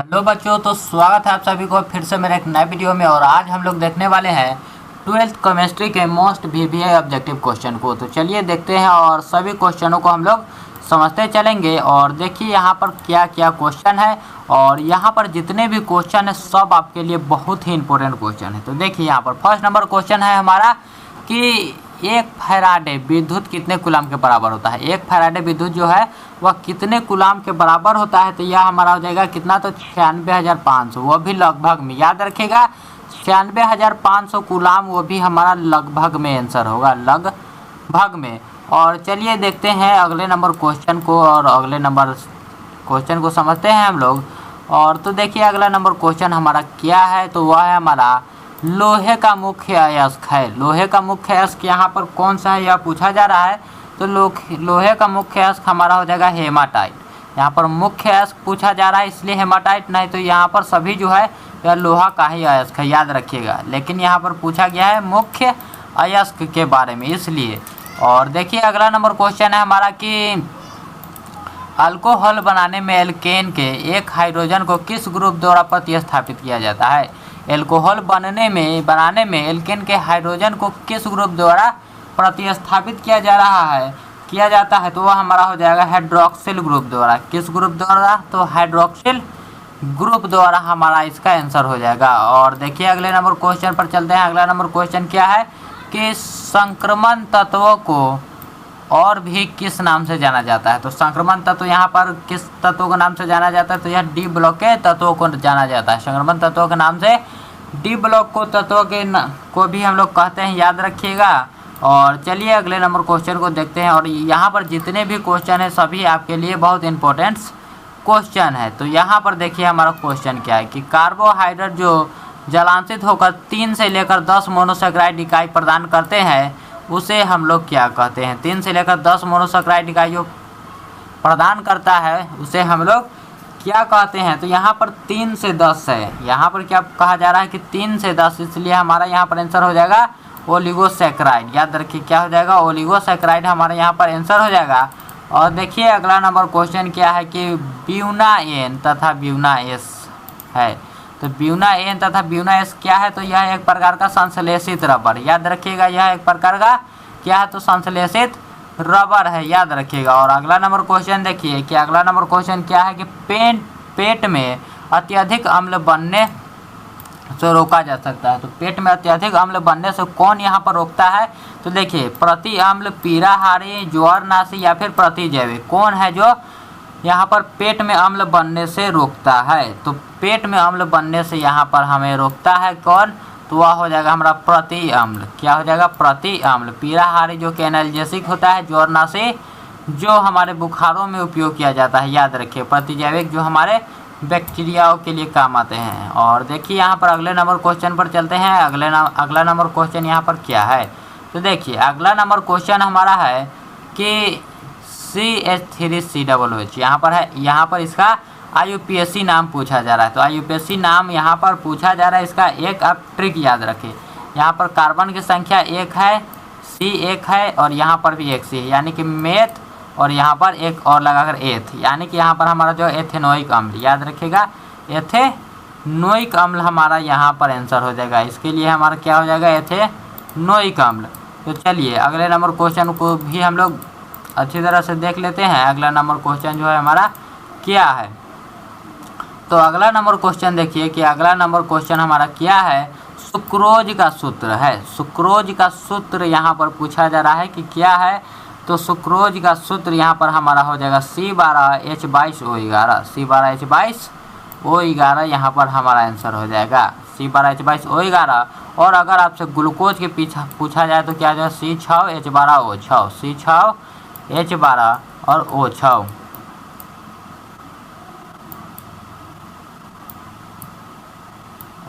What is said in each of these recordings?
Hello बच्चों, तो स्वागत है आप सभी को फिर से मेरे एक नए वीडियो में। और आज हम लोग देखने वाले हैं 12th केमिस्ट्री के मोस्ट वीवीआई ऑब्जेक्टिव क्वेश्चन को। तो चलिए देखते हैं और सभी क्वेश्चनों को हम लोग समझते चलेंगे। और देखिए यहाँ पर क्या क्या क्वेश्चन है, और यहाँ पर जितने भी क्वेश्चन है सब आपके लिए बहुत ही इंपॉर्टेंट क्वेश्चन है। तो देखिए यहाँ पर फर्स्ट नंबर क्वेश्चन है हमारा कि एक फैराडे विद्युत कितने कूलाम के बराबर होता है। एक फैराडे विद्युत जो है वह कितने कूलाम के बराबर होता है। तो यह हमारा हो जाएगा कितना, तो 96,500, वो भी लगभग में। याद रखिएगा 96,500 कूलाम, वो भी हमारा लगभग में आंसर होगा, लगभग में। और चलिए देखते हैं अगले नंबर क्वेश्चन को, और अगले नंबर क्वेश्चन को समझते हैं हम लोग। और तो देखिए अगला नंबर क्वेश्चन हमारा क्या है, तो वह है हमारा लोहे का मुख्य अयस्क है। लोहे का मुख्य अयस्क यहाँ पर कौन सा है, यह पूछा जा रहा है। तो लोहे का मुख्य अयस्क हमारा हो जाएगा हेमाटाइट। यहाँ पर मुख्य अयस्क पूछा जा रहा है इसलिए हेमाटाइट, नहीं तो यहाँ पर सभी जो है यह लोहा का ही अयस्क है, याद रखिएगा। लेकिन यहाँ पर पूछा गया है मुख्य अयस्क के बारे में, इसलिए। और देखिए अगला नंबर क्वेश्चन है हमारा कि अल्कोहल बनाने में एल्केन के एक हाइड्रोजन को किस ग्रुप द्वारा प्रतिस्थापित किया जाता है। एल्कोहल बनाने में एल्केन के हाइड्रोजन को किस ग्रुप द्वारा प्रतिस्थापित किया जाता है, तो वह हमारा हो जाएगा हाइड्रोक्सिल ग्रुप द्वारा। किस ग्रुप द्वारा, तो हाइड्रोक्सिल ग्रुप द्वारा हमारा इसका आंसर हो जाएगा। और देखिए अगले नंबर क्वेश्चन पर चलते हैं। अगला नंबर क्वेश्चन क्या है कि संक्रमण तत्वों को और भी किस नाम से जाना जाता है। तो संक्रमण तत्व यहाँ पर किस तत्वों के नाम से जाना जाता है, तो यह डी ब्लॉक के तत्वों को जाना जाता है। संक्रमण तत्वों के नाम से डी ब्लॉक को तत्वों के को भी हम लोग कहते हैं, याद रखिएगा। और चलिए अगले नंबर क्वेश्चन को देखते हैं। और यहाँ पर जितने भी क्वेश्चन है सभी आपके लिए बहुत इंपॉर्टेंट क्वेश्चन है। तो यहाँ पर देखिए हमारा क्वेश्चन क्या है कि कार्बोहाइड्रेट जो जलांशित होकर 3 से लेकर 10 मोनोसैकेराइड इकाई प्रदान करते हैं उसे हम लोग क्या कहते हैं। 3 से लेकर 10 मोनोसैकेराइड इकाई जो प्रदान करता है उसे हम लोग क्या कहते हैं। तो यहाँ पर 3 से 10 है, यहाँ पर क्या कहा जा रहा है कि 3 से 10, इसलिए हमारा यहाँ पर आंसर हो जाएगा ओलिगोसैकेराइड। याद रखिए क्या हो जाएगा, ओलिगोसैकेराइड हमारे यहाँ पर आंसर हो जाएगा। और देखिए अगला नंबर क्वेश्चन क्या है कि ब्यूना एन तथा ब्यूना एस है। तो ब्यूना एन तथा ब्यूना एस क्या है, तो यह एक प्रकार का संश्लेषित रबर। याद रखिएगा यह एक प्रकार का क्या है, तो संश्लेषित रबर है, याद रखिएगा। और अगला नंबर क्वेश्चन देखिए कि अगला नंबर क्वेश्चन क्या है कि पेट में अत्यधिक अम्ल बनने से रोका जा सकता है। तो पेट में अत्यधिक अम्ल बनने से कौन यहाँ पर रोकता है, तो देखिए प्रति अम्ल, पीराहारी, ज्वरनाशी या फिर प्रतिजैविक, कौन है जो यहाँ पर पेट में अम्ल बनने से रोकता है। तो पेट में अम्ल बनने से यहाँ पर हमें रोकता है कौन, तो वह हो जाएगा हमारा प्रति अम्ल। क्या हो जाएगा, प्रति अम्ल। पीराहारी जो कि एनाल्जेसिक होता है, ज्वरनाशी जो हमारे बुखारों में उपयोग किया जाता है, याद रखिए। प्रतिजैविक जो हमारे बैक्टीरियाओं के लिए काम आते हैं। और देखिए यहाँ पर अगले नंबर क्वेश्चन पर चलते हैं। अगला नंबर क्वेश्चन यहाँ पर क्या है, तो देखिए अगला नंबर क्वेश्चन हमारा है कि CH3COOH यहाँ पर है। यहाँ पर इसका IUPAC नाम पूछा जा रहा है। तो IUPAC नाम यहाँ पर पूछा जा रहा है, इसका एक आप ट्रिक याद रखें। यहाँ पर कार्बन की संख्या 1 है, C 1 है, और यहाँ पर भी 1 C है, यानी कि मेथ, और यहाँ पर एक और लगाकर एथ, यानी कि यहाँ पर हमारा जो एथेनोइक अम्ल, याद रखिएगा एथेनोइक अम्ल हमारा यहाँ पर आंसर हो जाएगा। इसके लिए हमारा क्या हो जाएगा, एथेनोइक अम्ल। तो चलिए अगले नंबर क्वेश्चन को भी हम लोग अच्छी तरह से देख लेते हैं। अगला नंबर क्वेश्चन जो है हमारा क्या है, तो अगला नंबर क्वेश्चन देखिए कि अगला नंबर क्वेश्चन हमारा क्या है, सुक्रोज का सूत्र है। सुक्रोज का सूत्र यहाँ पर पूछा जा रहा है कि क्या है, तो सुक्रोज का सूत्र यहाँ पर हमारा हो जाएगा C12H22O11। C12H22O11 यहाँ पर हमारा आंसर हो जाएगा, C12H22O11। और अगर आपसे ग्लूकोज के पीछे पूछा जाए तो क्या हो जाएगा, C6H12O6, C6H12 और O6।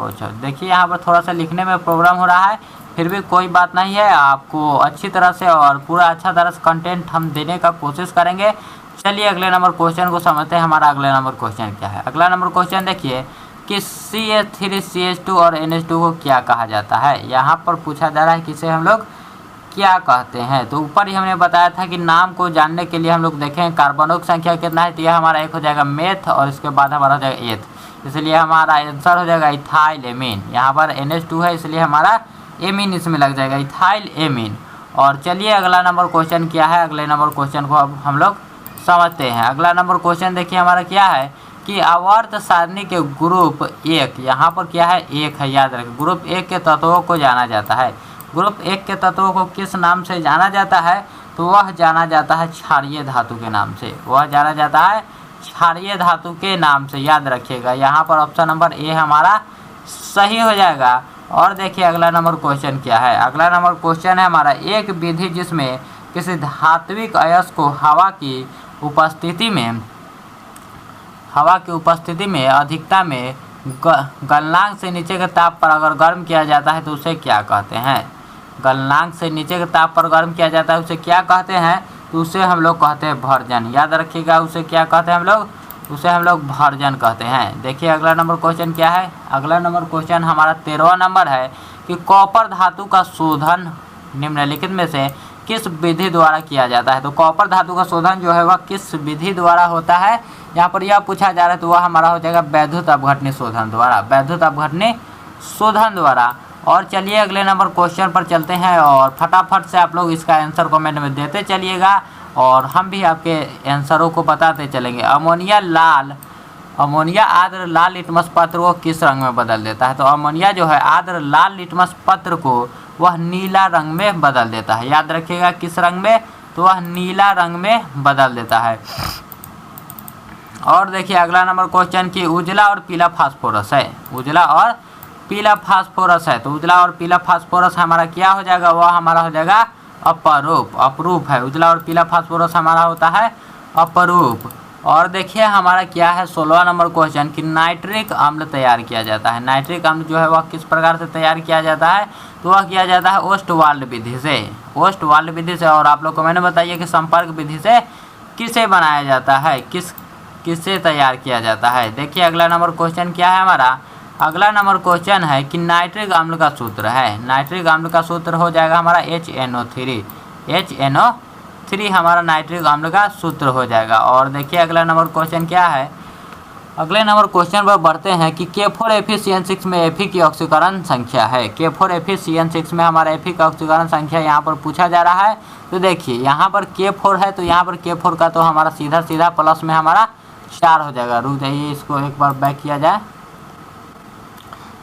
अच्छा देखिए यहाँ पर थोड़ा सा लिखने में प्रॉब्लम हो रहा है, फिर भी कोई बात नहीं है, आपको अच्छी तरह से और पूरा अच्छा तरह से कंटेंट हम देने का कोशिश करेंगे। चलिए अगले नंबर क्वेश्चन को समझते हैं। हमारा अगले नंबर क्वेश्चन क्या है, अगला नंबर क्वेश्चन देखिए कि CH3CH2 और NH2 को क्या कहा जाता है। यहाँ पर पूछा जा रहा है कि इसे हम लोग क्या कहते हैं। तो ऊपर ही हमने बताया था कि नाम को जानने के लिए हम लोग देखें कार्बनों की संख्या कितना है, तो यह हमारा एक हो जाएगा मेथ, और इसके बाद हमारा हो जाएगा एथ। इसलिए हमारा आंसर हो जाएगा इथाइल एमीन। यहाँ पर NH2 है इसलिए हमारा एमीन इसमें लग जाएगा, इथाइल एमीन। और चलिए अगला नंबर क्वेश्चन क्या है, अगले नंबर क्वेश्चन को अब हम लोग समझते हैं। अगला नंबर क्वेश्चन देखिए हमारा क्या है कि आवर्त सारणी के ग्रुप 1, यहाँ पर क्या है 1 है, याद रखें। ग्रुप 1 के तत्वों को जाना जाता है। ग्रुप 1 के तत्वों को किस नाम से जाना जाता है, तो वह जाना जाता है क्षारीय धातु के नाम से। वह जाना जाता है क्षारीय धातु के नाम से, याद रखिएगा। यहाँ पर ऑप्शन नंबर ए हमारा सही हो जाएगा। और देखिए अगला नंबर क्वेश्चन क्या है। अगला नंबर क्वेश्चन है हमारा एक विधि जिसमें किसी धात्विक अयस्क को हवा की उपस्थिति में अधिकता में गलनांक से नीचे के ताप पर अगर गर्म किया जाता है तो उसे क्या कहते हैं। गलनांक से नीचे के ताप पर गर्म किया जाता है उसे क्या कहते हैं, तो उसे हम लोग कहते हैं भर्जन। याद रखिएगा उसे क्या कहते हैं हम लोग, उसे हम लोग भर्जन कहते हैं। देखिए अगला नंबर क्वेश्चन क्या है। अगला नंबर क्वेश्चन हमारा 13वां नंबर है कि कॉपर धातु का शोधन निम्नलिखित में से किस विधि द्वारा किया जाता है। तो कॉपर धातु का शोधन जो है वह किस विधि द्वारा होता है, यहाँ पर यह पूछा जा रहा है, तो वह हमारा हो जाएगा वैद्युत अपघटनी शोधन द्वारा, वैद्युत अपघटनी शोधन द्वारा। और चलिए अगले नंबर क्वेश्चन पर चलते हैं और फटाफट से आप लोग इसका आंसर कमेंट में देते चलिएगा और हम भी आपके आंसरों को बताते चलेंगे। अमोनिया आर्द्र लाल लिटमस पत्र को किस रंग में बदल देता है। तो अमोनिया जो है आर्द्र लाल लिटमस पत्र को वह नीला रंग में बदल देता है। याद रखिएगा किस रंग में, तो वह नीला रंग में बदल देता है। और देखिए अगला नंबर क्वेश्चन की उजला और पीला फास्फोरस है, उजला और पीला फास्फोरस है। तो उजला और पीला फास्फोरस हमारा क्या हो जाएगा, वह हमारा हो जाएगा अपरूप है। उजला और पीला फास्फोरस हमारा होता है अपरूप। और देखिए हमारा क्या है 16वां नंबर क्वेश्चन कि नाइट्रिक अम्ल तैयार किया जाता है। नाइट्रिक अम्ल जो है वह किस प्रकार से तैयार किया जाता है, तो वह किया जाता है ओस्टवाल्ड विधि से, ओस्टवाल्ड विधि से। और आप लोग को मैंने बताइए कि संपर्क विधि से किसे बनाया जाता है, किससे तैयार किया जाता है। देखिए अगला नंबर क्वेश्चन क्या है हमारा। अगला नंबर क्वेश्चन है कि नाइट्रिक अम्ल का सूत्र है। नाइट्रिक अम्ल का सूत्र हो जाएगा हमारा HNO3, HNO3 हमारा नाइट्रिक अम्ल का सूत्र हो जाएगा। और देखिए अगला नंबर क्वेश्चन क्या है। अगले नंबर क्वेश्चन पर बढ़ते हैं कि K4FeCN6 में Fe की ऑक्सीकरण संख्या है। K4FeCN6 में हमारा Fe का ऑक्सीकरण संख्या यहाँ पर पूछा जा रहा है। तो देखिए यहाँ पर K4 है, तो यहाँ पर K4 का तो हमारा सीधा प्लस में हमारा 4 हो जाएगा। रुक जाइए इसको एक बार बैक किया जाए।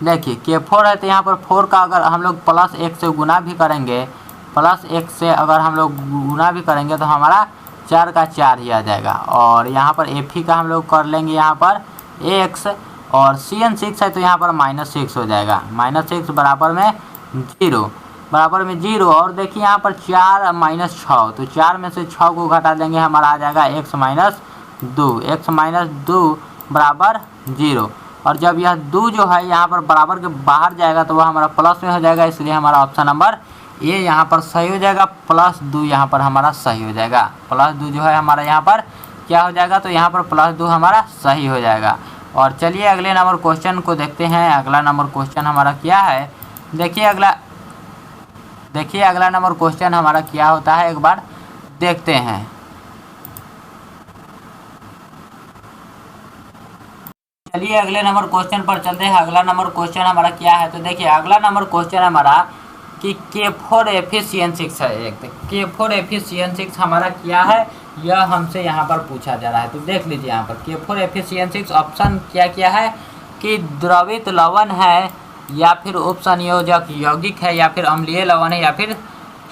देखिए K4 है तो यहाँ पर 4 का अगर हम लोग +1 से गुना भी करेंगे, +1 से अगर हम लोग गुना भी करेंगे तो हमारा 4 का 4 ही आ जाएगा। और यहाँ पर Fe का हम लोग कर लेंगे यहाँ पर x, और CN6 है तो यहाँ पर -6 हो जाएगा, -6 बराबर में 0। और देखिए यहाँ पर 4 - 6, तो 4 में से 6 को घटा देंगे हमारा आ जाएगा x - 2 बराबर 0। और जब यह 2 जो है यहाँ पर बराबर के बाहर जाएगा तो वह हमारा प्लस में हो जाएगा, इसलिए हमारा ऑप्शन नंबर ए यहाँ पर सही हो जाएगा। +2 यहाँ पर हमारा सही हो जाएगा, +2 जो है हमारा यहाँ पर क्या हो जाएगा, तो यहाँ पर +2 हमारा सही हो जाएगा। और चलिए अगले नंबर क्वेश्चन को देखते हैं। अगला नंबर क्वेश्चन हमारा क्या है। देखिए अगला नंबर क्वेश्चन हमारा क्या होता है, एक बार देखते हैं। चलिए अगले नंबर क्वेश्चन पर चलते हैं। अगला नंबर क्वेश्चन हमारा क्या है। तो देखिए अगला नंबर क्वेश्चन हमारा कि K4FeCN6 है। एक K4FeCN6 हमारा क्या है, यह हमसे यहाँ पर पूछा जा रहा है। तो देख लीजिए यहाँ पर K4FeCN6 ऑप्शन क्या है कि द्रवित लवण है, या फिर उपसंयोजक यौगिक है, या फिर अम्लीय लवण है, या फिर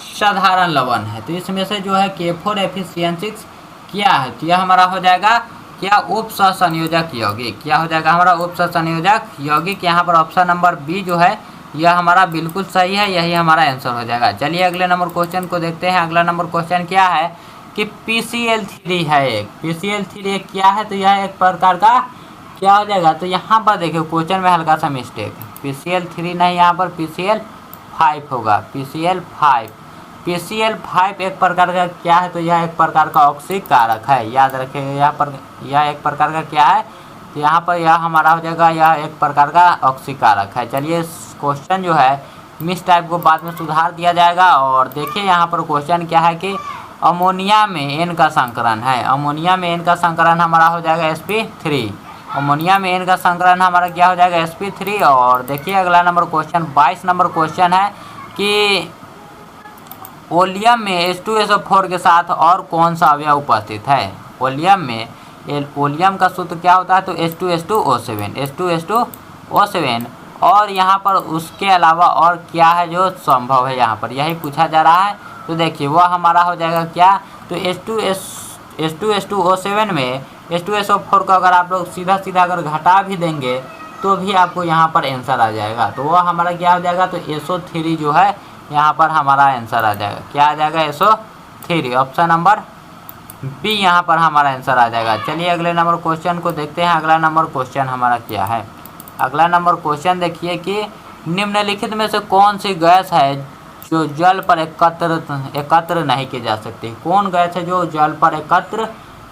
साधारण लवण है। तो इसमें से जो है K4FeCN6 क्या है, तो यह हमारा हो जाएगा क्या, उपसंयोजक यौगिक। क्या हो जाएगा हमारा उपसंयोजक यौगिक। यहाँ पर ऑप्शन नंबर बी जो है यह हमारा बिल्कुल सही है, यही हमारा आंसर हो जाएगा। चलिए अगले नंबर क्वेश्चन को देखते हैं। अगला नंबर क्वेश्चन क्या है कि PCl3 है। एक PCl3 क्या है, तो यह एक प्रकार का क्या हो जाएगा, तो यहाँ पर देखिए क्वेश्चन में हल्का सा मिस्टेक है। PCl3 नहीं, यहाँ पर PCl5 होगा, PCl5 एक प्रकार का क्या है, तो यह एक प्रकार का ऑक्सीय कारक है। याद रखिए यहाँ पर यह एक प्रकार का क्या है, तो यहाँ पर यह हमारा हो जाएगा, यह एक प्रकार का ऑक्सीय कारक है। चलिए क्वेश्चन जो है मिस टाइप को बाद में सुधार दिया जाएगा। और देखिए यहाँ पर क्वेश्चन क्या है कि अमोनिया में N का संकरण है। अमोनिया में N का संकरण हमारा हो जाएगा sp3, अमोनिया में इनका संकलन हमारा क्या हो जाएगा sp3। और देखिए अगला नंबर क्वेश्चन 22 नंबर क्वेश्चन है कि ओलियम में H2SO4 के साथ और कौन सा अवयव उपस्थित है। ओलियम में ओलियम का सूत्र क्या होता है तो H2S2O7 और यहाँ पर उसके अलावा और क्या है जो संभव है, यहाँ पर यही पूछा जा रहा है। तो देखिए वह हमारा हो जाएगा क्या तो H2S2O7 में H2SO4 को अगर आप लोग सीधा सीधा अगर घटा भी देंगे तो भी आपको यहाँ पर आंसर आ जाएगा। तो वह हमारा क्या हो जाएगा तो SO3 जो है यहाँ पर हमारा आंसर आ जाएगा। क्या आ जाएगा SO3, ऑप्शन नंबर बी यहाँ पर हमारा आंसर आ जाएगा। चलिए अगले नंबर क्वेश्चन को देखते हैं। अगला नंबर क्वेश्चन हमारा क्या है। अगला नंबर क्वेश्चन देखिए कि निम्नलिखित में से कौन सी गैस है जो जल पर एकत्र नहीं की जा सकती। कौन गैस है जो जल पर एकत्र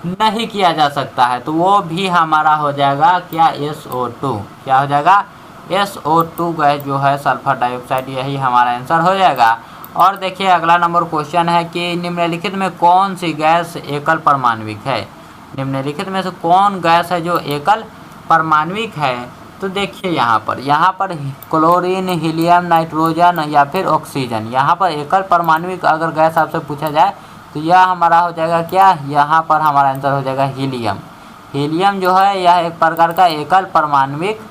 नहीं किया जा सकता है तो वो भी हमारा हो जाएगा क्या SO2। क्या हो जाएगा SO2 गैस जो है सल्फर डाइऑक्साइड, यही हमारा आंसर हो जाएगा। और देखिए अगला नंबर क्वेश्चन है कि निम्नलिखित में कौन सी गैस एकल परमाणविक है। निम्नलिखित में से कौन गैस है जो एकल परमाणविक है तो देखिए यहाँ पर क्लोरीन, हीलियम, नाइट्रोजन या फिर ऑक्सीजन। यहाँ पर एकल परमाणविक अगर गैस आपसे पूछा जाए तो यह हमारा हो जाएगा क्या, यहाँ पर हमारा आंसर हो जाएगा हीलियम। हीलियम जो है यह एक प्रकार का एकल परमाणविक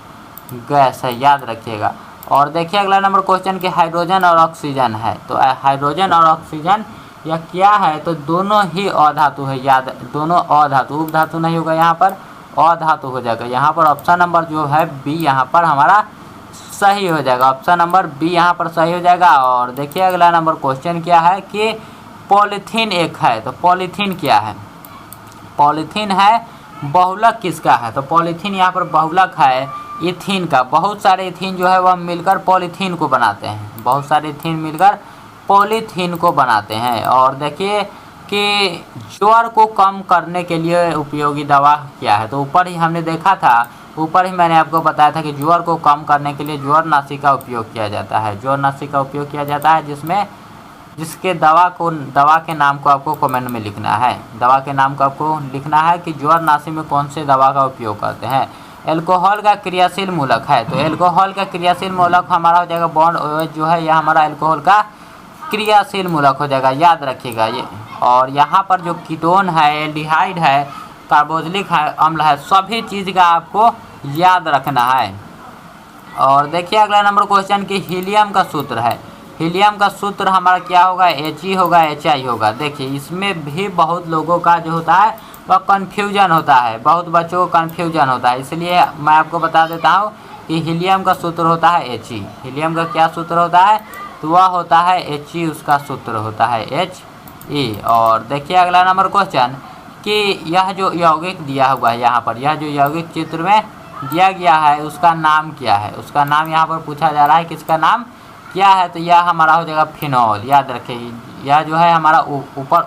गैस है, याद रखिएगा। और देखिए अगला नंबर क्वेश्चन कि हाइड्रोजन और ऑक्सीजन है तो हाइड्रोजन और ऑक्सीजन यह क्या है तो दोनों ही अधातु है, याद दोनों अधातु, उपधातु नहीं होगा, यहाँ पर अधातु हो जाएगा। यहाँ पर ऑप्शन नंबर जो है बी यहाँ पर हमारा सही हो जाएगा। ऑप्शन नंबर बी यहाँ पर सही हो जाएगा। और देखिए अगला नंबर क्वेश्चन क्या है कि पॉलीथीन एक है तो पॉलीथीन क्या है। पॉलीथीन है बहुलक किसका है तो पॉलीथीन यहाँ पर बहुलक है इथीन का। बहुत सारे इथीन जो है वह मिलकर पॉलीथीन को बनाते हैं, बहुत सारे इथीन मिलकर पॉलीथीन को बनाते हैं। और देखिए कि ज्वर को कम करने के लिए उपयोगी दवा क्या है तो ऊपर ही हमने देखा था, ऊपर ही मैंने आपको बताया था कि ज्वर को कम करने के लिए ज्वरनाशी का उपयोग किया जाता है। ज्वरनाशी का उपयोग किया जाता है जिसके दवा के नाम को आपको कमेंट में लिखना है। दवा के नाम को आपको लिखना है कि ज्वरनाशी में कौन से दवा का उपयोग करते हैं। एल्कोहल का क्रियाशील मूलक है तो एल्कोहल का क्रियाशील मूलक हमारा हो जाएगा बॉन्ड OH जो है यह हमारा एल्कोहल का क्रियाशील मूलक हो जाएगा, याद रखिएगा ये। और यहाँ पर जो कीटोन है, एल्डिहाइड है, कार्बोक्सिलिक अम्ल है, सभी चीज़ का आपको याद रखना है। और देखिए अगला नंबर क्वेश्चन कि हीलियम का सूत्र है। हीलियम का सूत्र हमारा क्या होगा He होगा HI होगा। देखिए इसमें भी बहुत लोगों का जो होता है वह कन्फ्यूजन होता है, बहुत बच्चों को कन्फ्यूजन होता है, इसलिए मैं आपको बता देता हूँ कि हीलियम का सूत्र होता है He। हीलियम का क्या सूत्र होता है तो वह होता है He, उसका सूत्र होता है He। और देखिए अगला नंबर क्वेश्चन कि यह जो यौगिक दिया हुआ है यहाँ पर, यह जो यौगिक चित्र में दिया गया है उसका नाम क्या है। उसका नाम यहाँ पर पूछा जा रहा है किसका नाम क्या है तो यह हमारा हो जाएगा फिनॉल। याद रखिए यह जो है हमारा ऊपर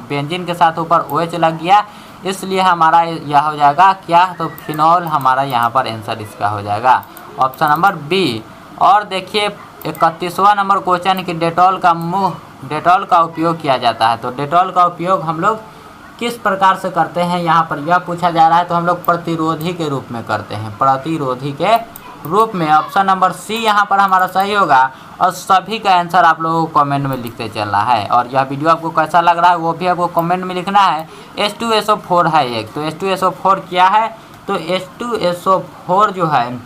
बेंजीन के साथ ऊपर OH लग गया, इसलिए हमारा यह हो जाएगा क्या तो फिनॉल हमारा यहाँ पर आंसर इसका हो जाएगा, ऑप्शन नंबर बी। और देखिए 31वां नंबर क्वेश्चन कि डेटॉल का उपयोग किया जाता है तो डेटॉल का उपयोग हम लोग किस प्रकार से करते हैं, यहाँ पर यह पूछा जा रहा है तो हम लोग प्रतिरोधी के रूप में करते हैं, प्रतिरोधी के रूप में। ऑप्शन नंबर सी यहाँ पर हमारा सही होगा। और सभी का आंसर आप लोगों को कमेंट में लिखते चलना है। और यह वीडियो आपको कैसा लग रहा है वो भी आपको कमेंट में लिखना है। H2SO4 है एक तो H2SO4 क्या है तो H2SO4 जो है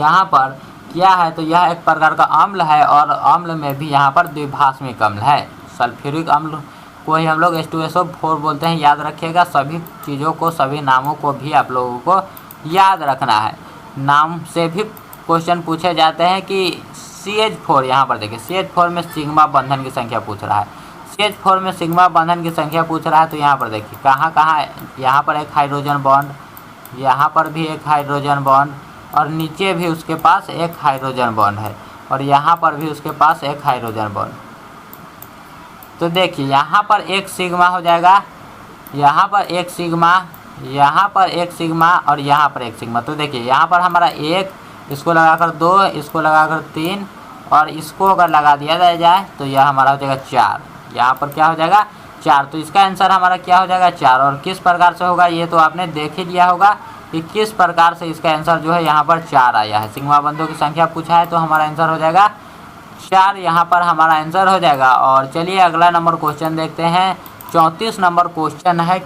यहाँ पर क्या है तो यह एक प्रकार का अम्ल है और अम्ल में भी यहाँ पर द्विभाषमिक अम्ल है। सल्फ्यूरिक अम्ल को ही हम लोग H2SO4 बोलते हैं, याद रखिएगा। सभी चीज़ों को, सभी नामों को भी आप लोगों को याद रखना है। नाम से भी क्वेश्चन पूछे जाते हैं कि CH4, यहाँ पर देखिए CH4 में सिग्मा बंधन की संख्या पूछ रहा है। CH4 में सिग्मा बंधन की संख्या पूछ रहा है तो यहाँ पर देखिए कहाँ कहाँ, यहाँ पर एक हाइड्रोजन बॉन्ड, यहाँ पर भी एक हाइड्रोजन बॉन्ड और नीचे भी उसके पास एक हाइड्रोजन बॉन्ड है और यहाँ पर भी उसके पास एक हाइड्रोजन बॉन्ड। तो देखिए यहाँ पर एक सिग्मा हो जाएगा, यहाँ पर एक सिग्मा, यहाँ पर एक सिग्मा और यहाँ पर एक सिग्मा। तो देखिए यहाँ पर हमारा एक, इसको लगाकर 2, इसको लगाकर 3 और इसको अगर लगा दिया जाए तो यह हमारा हो जाएगा 4। यहाँ पर क्या हो जाएगा 4। तो इसका आंसर हमारा क्या हो जाएगा 4। और किस प्रकार से होगा ये तो आपने देख ही लिया होगा। कि किस प्रकार से इसका आंसर जो है यहाँ पर 4 आया है। सिग्मा बंधों की संख्या पूछा है तो हमारा आंसर हो जाएगा 4, यहाँ पर हमारा आंसर हो जाएगा। और चलिए अगला नंबर क्वेश्चन देखते हैं। 34 नंबर क्वेश्चन है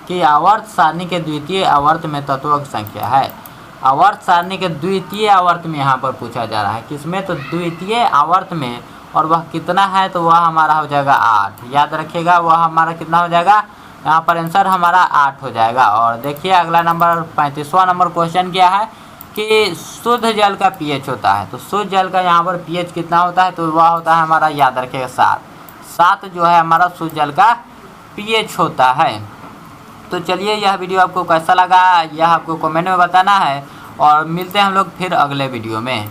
कि आवर्त सारणी के द्वितीय आवर्त में तत्वों की संख्या है। आवर्त सारणी के द्वितीय आवर्त में यहाँ पर पूछा जा रहा है, किसमें, तो द्वितीय आवर्त में, और वह कितना है, तो वह हमारा हो जाएगा 8। याद रखिएगा वह हमारा कितना हो जाएगा, यहाँ पर आंसर हमारा 8 हो जाएगा। और देखिए अगला नंबर 35वां नंबर क्वेश्चन क्या है कि शुद्ध जल का पीएच होता है। तो शुद्ध जल का यहाँ पर पीएच कितना होता है, तो वह होता है हमारा, याद रखिएगा 7 जो है हमारा शुद्ध जल का पीएच होता है। तो चलिए यह वीडियो आपको कैसा लगा यह आपको कमेंट में बताना है, और मिलते हैं हम लोग फिर अगले वीडियो में।